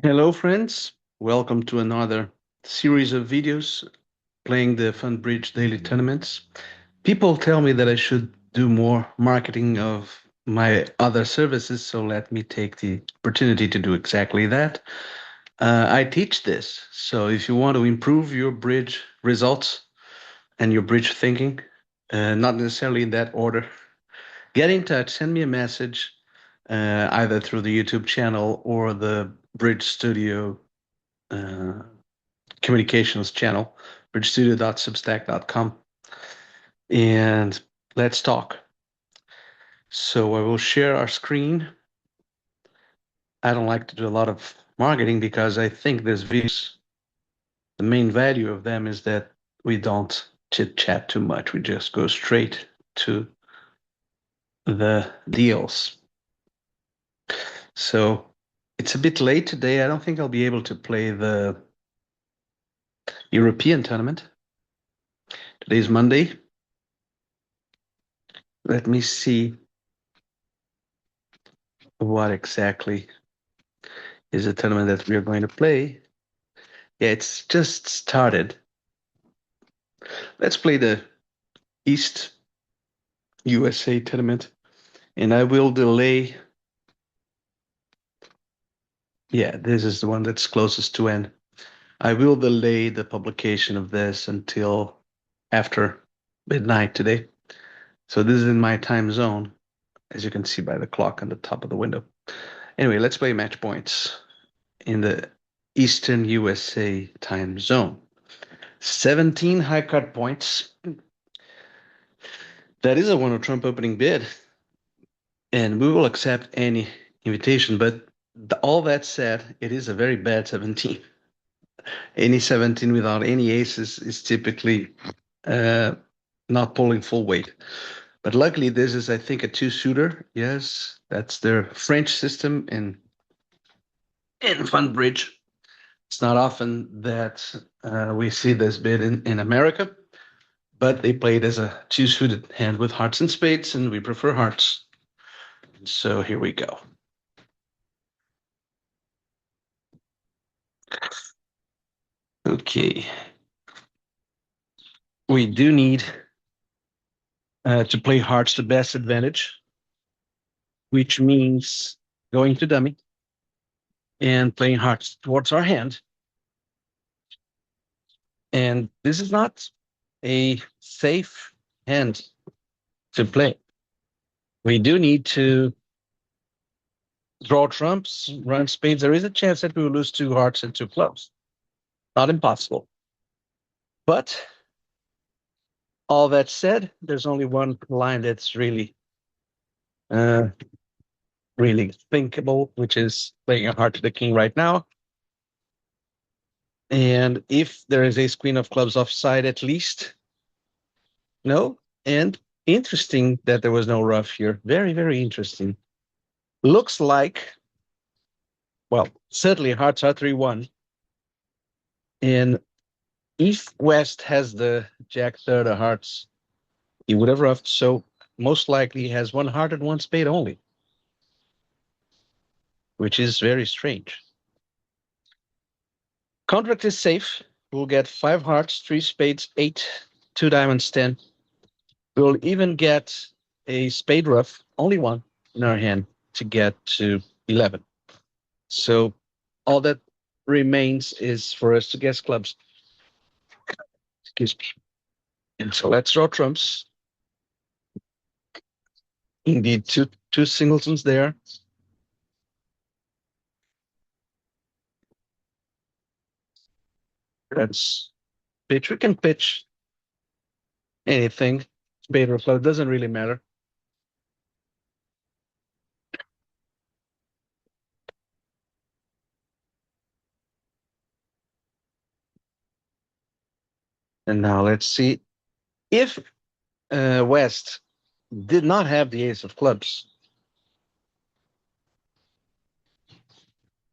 Hello, friends. Welcome to another series of videos playing the Funbridge daily tournaments. People tell me that I should do more marketing of my other services, so let me take the opportunity to do exactly that. I teach this, so if you want to improve your bridge results and your bridge thinking, not necessarily in that order, get in touch, send me a message, either through the YouTube channel or the Bridge Studio uh, communications channel, bridgestudio.substack.com, and let's talk. So I will share our screen. I don't like to do a lot of marketing because I think this videos, the main value of them is that we don't chit chat too much. We just go straight to the deals. So it's a bit late today. I don't think I'll be able to play the European tournament. Today's Monday. Let me see what exactly is the tournament that we are going to play. Yeah, it's just started. Let's play the East USA tournament, and I will delay. Yeah, this is the one that's closest to end. I will delay the publication of this until after midnight today. So this is in my time zone, as you can see by the clock on the top of the window. Anyway, let's play match points in the Eastern USA time zone. 17 high card points. That is a one of Trump opening bid, and we will accept any invitation. But all that said, it is a very bad 17. Any 17 without any aces is typically uh, not pulling full weight. But luckily, this is, I think, a two-suitor. Yes, that's their French system in Funbridge. It's not often that we see this bid in America, but they play it as a two-suited hand with hearts and spades, and we prefer hearts. So here we go. Okay. We do need to play hearts to best advantage, which means going to dummy and playing hearts towards our hand. And this is not a safe hand to play. We do need to draw trumps, run spades. There is a chance that we will lose two hearts and two clubs. Not impossible. But all that said, there's only one line that's uh, really thinkable, which is playing a heart to the king right now. And if there is ace queen of clubs offside, at least, no. And interesting that there was no ruff here. Very, very interesting. Looks like, well, certainly hearts are 3-1. And if West has the jack third of hearts, he would have ruffed. So most likely he has one heart and one spade only, which is very strange. Contract is safe. We'll get five hearts, three spades, eight, two diamonds, 10. We'll even get a spade ruff, only one in our hand to get to 11. So all that remains is for us to guess clubs. Excuse me. And so let's draw trumps. Indeed, two singletons there. That's pitch. We can pitch anything. Spade or club doesn't really matter. And now let's see if West did not have the ace of clubs.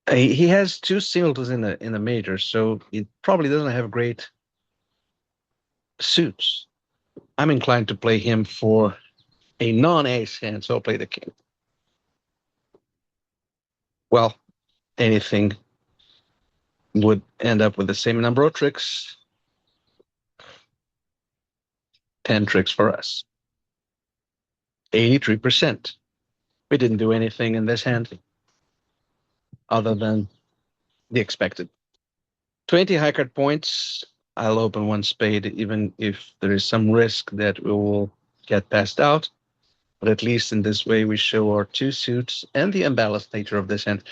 He has two singletons in the major, so he probably doesn't have great suits. I'm inclined to play him for a non-ace hand, so I'll play the king. Well, anything would end up with the same number of tricks, 10 tricks for us. 83%. We didn't do anything in this hand other than the expected. 20 high card points. I'll open one spade, even if there is some risk that we will get passed out. But at least in this way, we show our two suits and the unbalanced nature of this hand.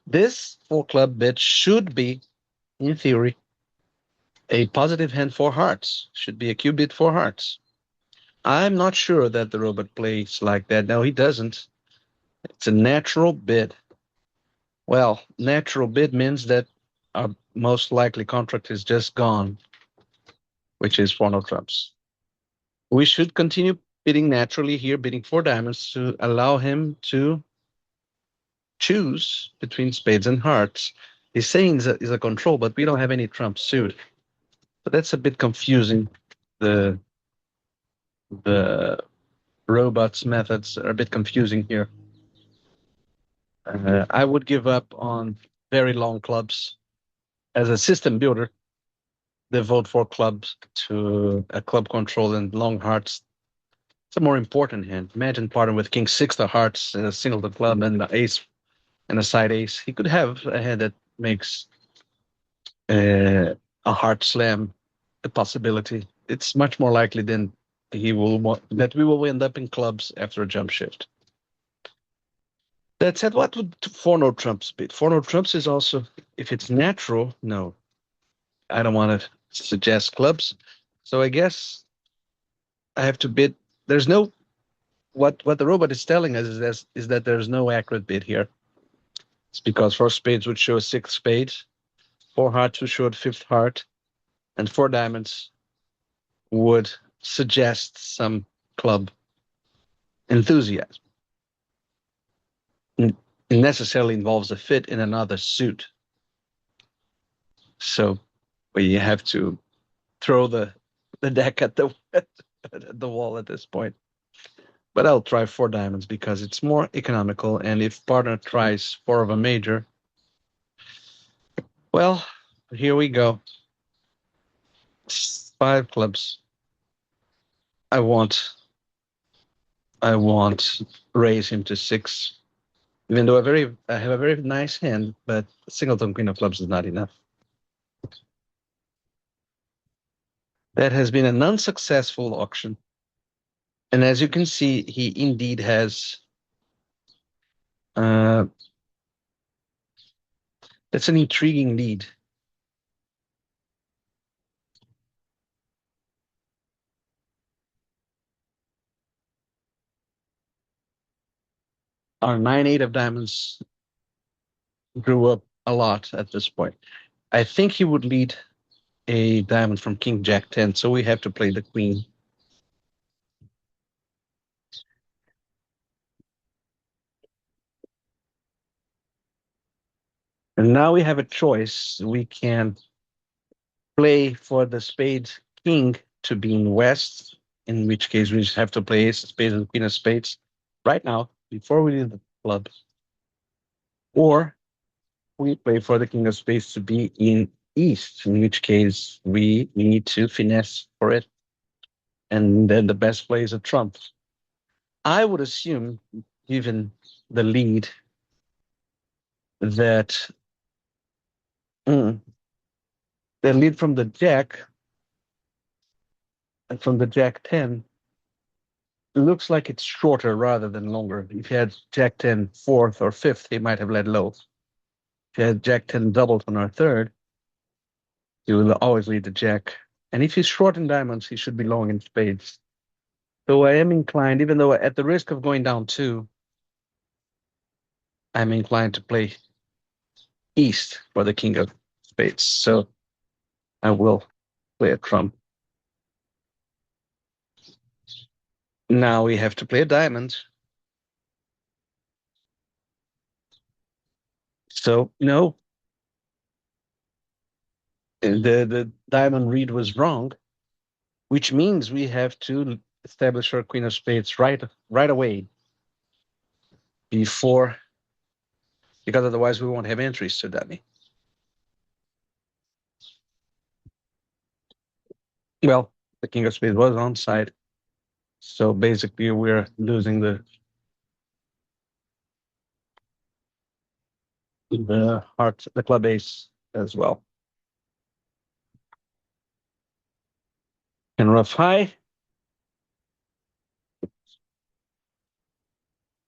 This four club bit should be, in theory, a positive hand for hearts. Should be a Q bit for hearts. I'm not sure that the robot plays like that. No, he doesn't. It's a natural bid. Well, natural bid means that our most likely contract is just gone, which is four no trumps. We should continue bidding naturally here, bidding four diamonds to allow him to choose between spades and hearts. He's saying is a control, but we don't have any trump suit. But that's a bit confusing. The the robots methods are a bit confusing here. I would give up on very long clubs as a system builder. Devote four clubs to a club control and long hearts. It's a more important hand. Imagine partnering with King Six of Hearts, a singleton club, and the ace and a side ace. He could have a hand that makes a heart slam a possibility. It's much more likely than that we will end up in clubs after a jump shift. That said, what would four no trumps be? Four no trumps is also, if it's natural, no. I don't want to suggest clubs. So I guess I have to bid. There's no what the robot is telling us is that there's no accurate bid here. It's because four spades would show a sixth spade, four hearts would show a fifth heart, and four diamonds would suggest some club enthusiasm. It necessarily involves a fit in another suit. So we have to throw the deck at the wall at this point. But I'll try four diamonds because it's more economical. And if partner tries four of a major, well, here we go. Five clubs. I want raise him to six. Even though I have a very nice hand, but singleton queen of clubs is not enough. That has been an unsuccessful auction. And as you can see, he indeed has that's an intriguing lead. Our 9-8 of diamonds grew up a lot at this point. I think he would lead a diamond from King Jack 10, so we have to play the queen. And now we have a choice. We can play for the spade king to be in west, in which case we just have to play ace of spades and queen of spades right now before we leave the club. Or we play for the king of spades to be in east, in which case we need to finesse for it. And then the best play is a trump. I would assume, given the lead, that the lead from the jack and from the jack 10 looks like it's shorter rather than longer. If he had jack 10 fourth or fifth, he might have led low. If he had jack 10 doubled on our third, he will always lead the jack. And if he's short in diamonds, he should be long in spades. So I am inclined, even though at the risk of going down two, I'm inclined to play east for the king of spades. So I will play a trump. Now we have to play a diamond. So no, the diamond read was wrong, which means we have to establish our queen of spades right away before, because otherwise we won't have entries to dummy. Well, the king of spades was on side, so basically we're losing the club ace as well. And rough high,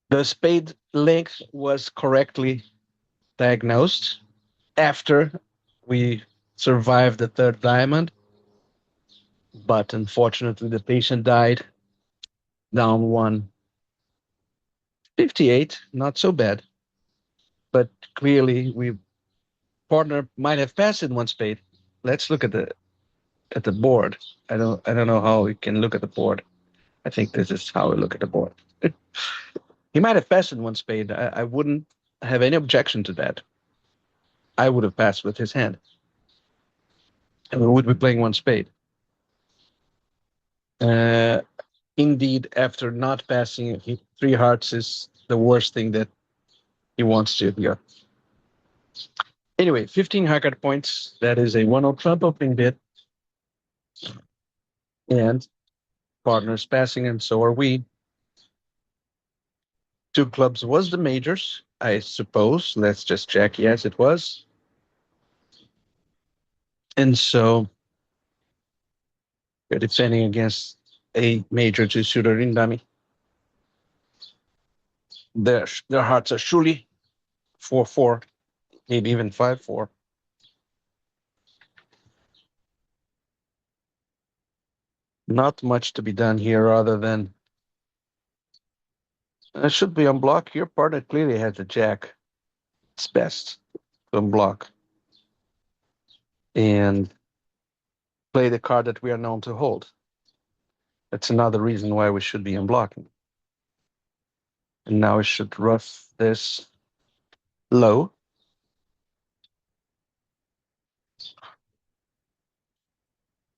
the spade length was correctly diagnosed after we survived the third diamond, but unfortunately the patient died down 158. Not so bad, but clearly we partner might have passed in one spade. Let's look at the board. I don't know how we can look at the board. I think this is how we look at the board. He might have passed in one spade. I wouldn't have any objection to that. I would have passed with his hand, and we would be playing one spade. Uh, Indeed, after not passing, three hearts is the worst thing that he wants to hear. Anyway, 15 Haggard points. That is a 1-0 Trump opening bid, and partners passing, and so are we. Two clubs was the majors, I suppose. Let's just check. Yes, it was. And so we're defending against a major two-shooter in dummy. Their hearts are surely 4-4, maybe even 5-4. Not much to be done here other than I should be on block. Your partner clearly has a jack. It's best to unblock and play the card that we are known to hold. That's another reason why we should be unblocking. And now we should rough this low.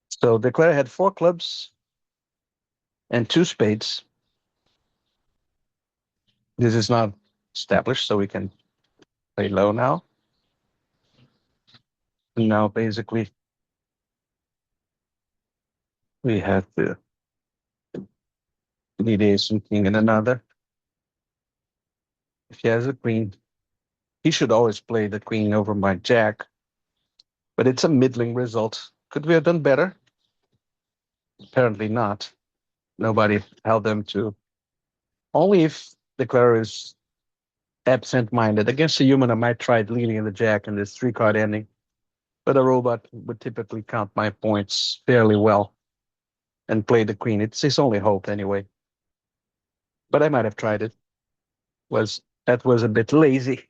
So Declare had 4 clubs and 2 spades. This is not established, so we can play low now. And now basically we have to need ace and king and another. If he has a queen, he should always play the queen over my jack. But it's a middling result. Could we have done better? Apparently not. Nobody held them to. Only if Declare is absent-minded. Against a human, I might try leaning the jack in this 3-card ending. But a robot would typically count my points fairly well and play the queen. It's his only hope anyway. But I might have tried it. That was a bit lazy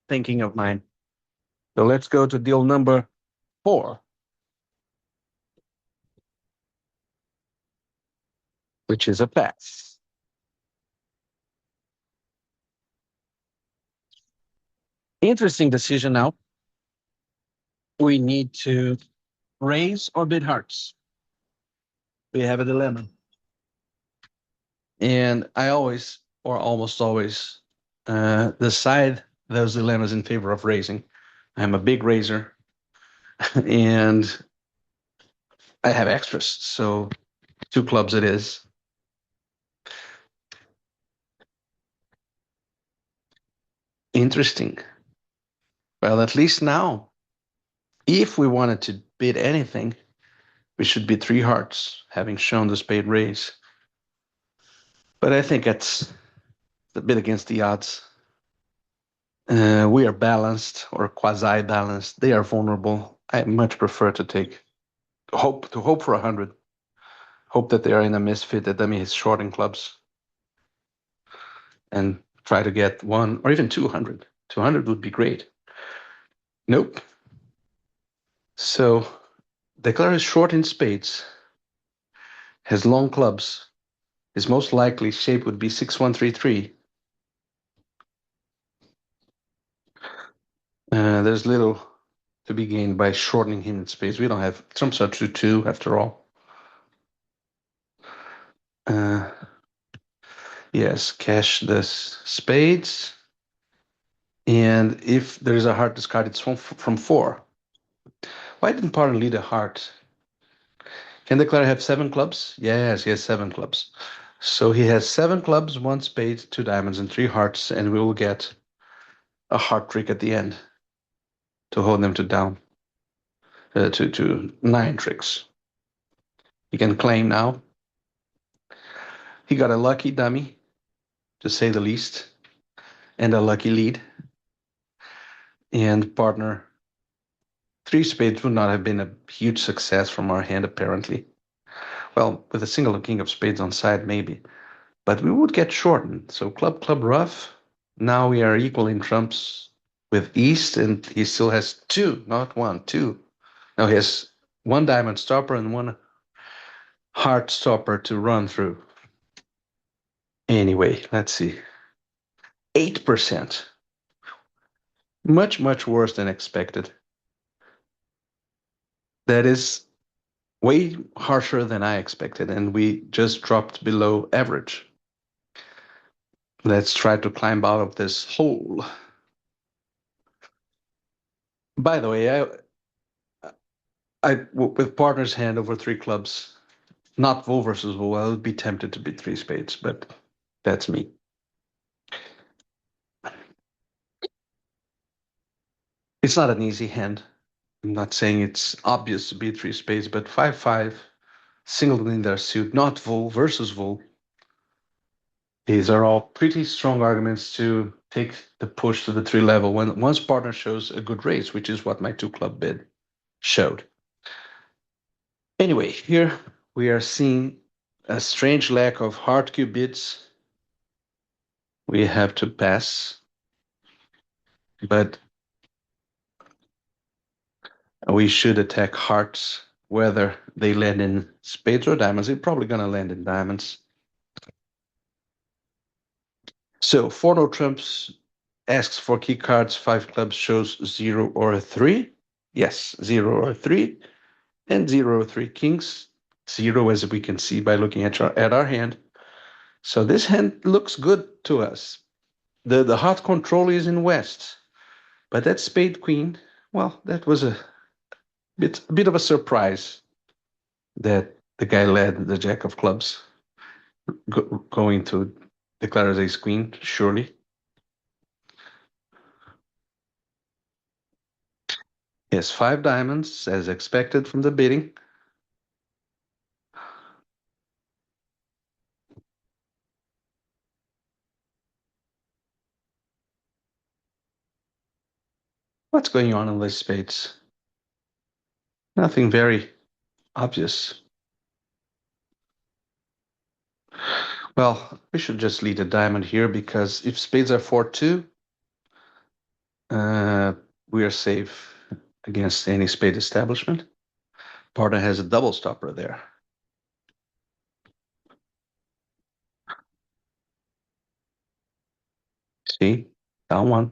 thinking of mine. So let's go to deal number 4, which is a pass. Interesting decision now. We need to raise or bid hearts. We have a dilemma. And I always, or almost always, decide those dilemmas in favor of raising. I'm a big raiser, and I have extras, so 2 clubs it is. Interesting. Well, at least now, if we wanted to bid anything, we should bid 3 hearts, having shown the spade raise. But I think that's a bit against the odds. We are balanced or quasi-balanced. They are vulnerable. I much prefer to hope for 100. Hope that they are in a misfit, that dummy is shorting clubs, and try to get 1 or even 200. 200 would be great. Nope. So Declare is short in spades, has long clubs. His most likely shape would be 6133. There's little to be gained by shortening him in spades. We don't have trumps are 2-2 after all. Yes, cash the spades. And if there is a heart discard, it's from 4. Why didn't partner lead a heart? Can the declare have 7 clubs? Yes, he has 7 clubs. So he has 7 clubs, 1 spade, 2 diamonds, and 3 hearts, and we will get a heart trick at the end to hold them to down to 9 tricks. He can claim now. He got a lucky dummy, to say the least, and a lucky lead. And partner 3 spades would not have been a huge success from our hand, apparently. Well, with a single king of spades on side, maybe. But we would get shortened. So club, club, ruff. Now we are equal in trumps with East, and he still has 2, not 1, 2. Now he has 1 diamond stopper and 1 heart stopper to run through. Anyway, let's see. 8%. Much, much worse than expected. That is way harsher than I expected, and we just dropped below average. Let's try to climb out of this hole. By the way, with partner's hand over 3 clubs, not Vol versus Vol, I would be tempted to beat 3 spades, but that's me. It's not an easy hand. I'm not saying it's obvious to beat 3 spades, but 5-5, singled in their suit, not Vol versus Vol. These are all pretty strong arguments to take the push to the 3 level when once partner shows a good race, which is what my 2 club bid showed. Anyway, here we are seeing a strange lack of hard cube bids. We have to pass, but we should attack hearts, whether they land in spades or diamonds. They're probably going to land in diamonds. So 4 no trumps asks for key cards. 5 clubs shows 0 or a 3. Yes, 0 or 3. And 0 or 3 kings. 0, as we can see by looking at our hand. So this hand looks good to us. The heart control is in West. But that spade queen, well, that was a bit of a surprise that the guy led the jack of clubs going to declare as ace queen, surely. He has 5 diamonds, as expected from the bidding. What's going on in these spades? Nothing very obvious. Well, we should just lead a diamond here, because if spades are 4-2, we are safe against any spade establishment. Partner has a double stopper there. See, down 1.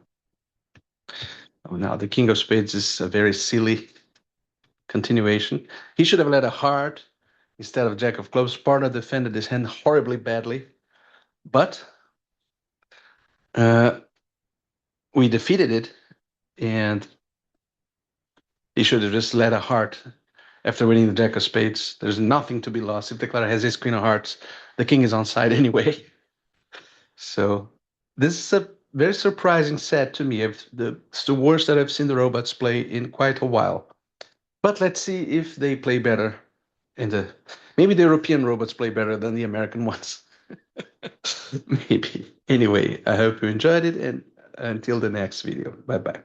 Oh, now the king of spades is a very silly continuation. He should have led a heart instead of jack of clubs. Partner defended his hand horribly badly, but we defeated it, and he should have just led a heart after winning the jack of spades. There's nothing to be lost. If the declarer has his queen of hearts, the king is on side anyway. So this is a very surprising set to me. It's the worst that I've seen the robots play in quite a while. But let's see if they play better. Maybe the European robots play better than the American ones. Maybe. Anyway, I hope you enjoyed it, and until the next video. Bye-bye.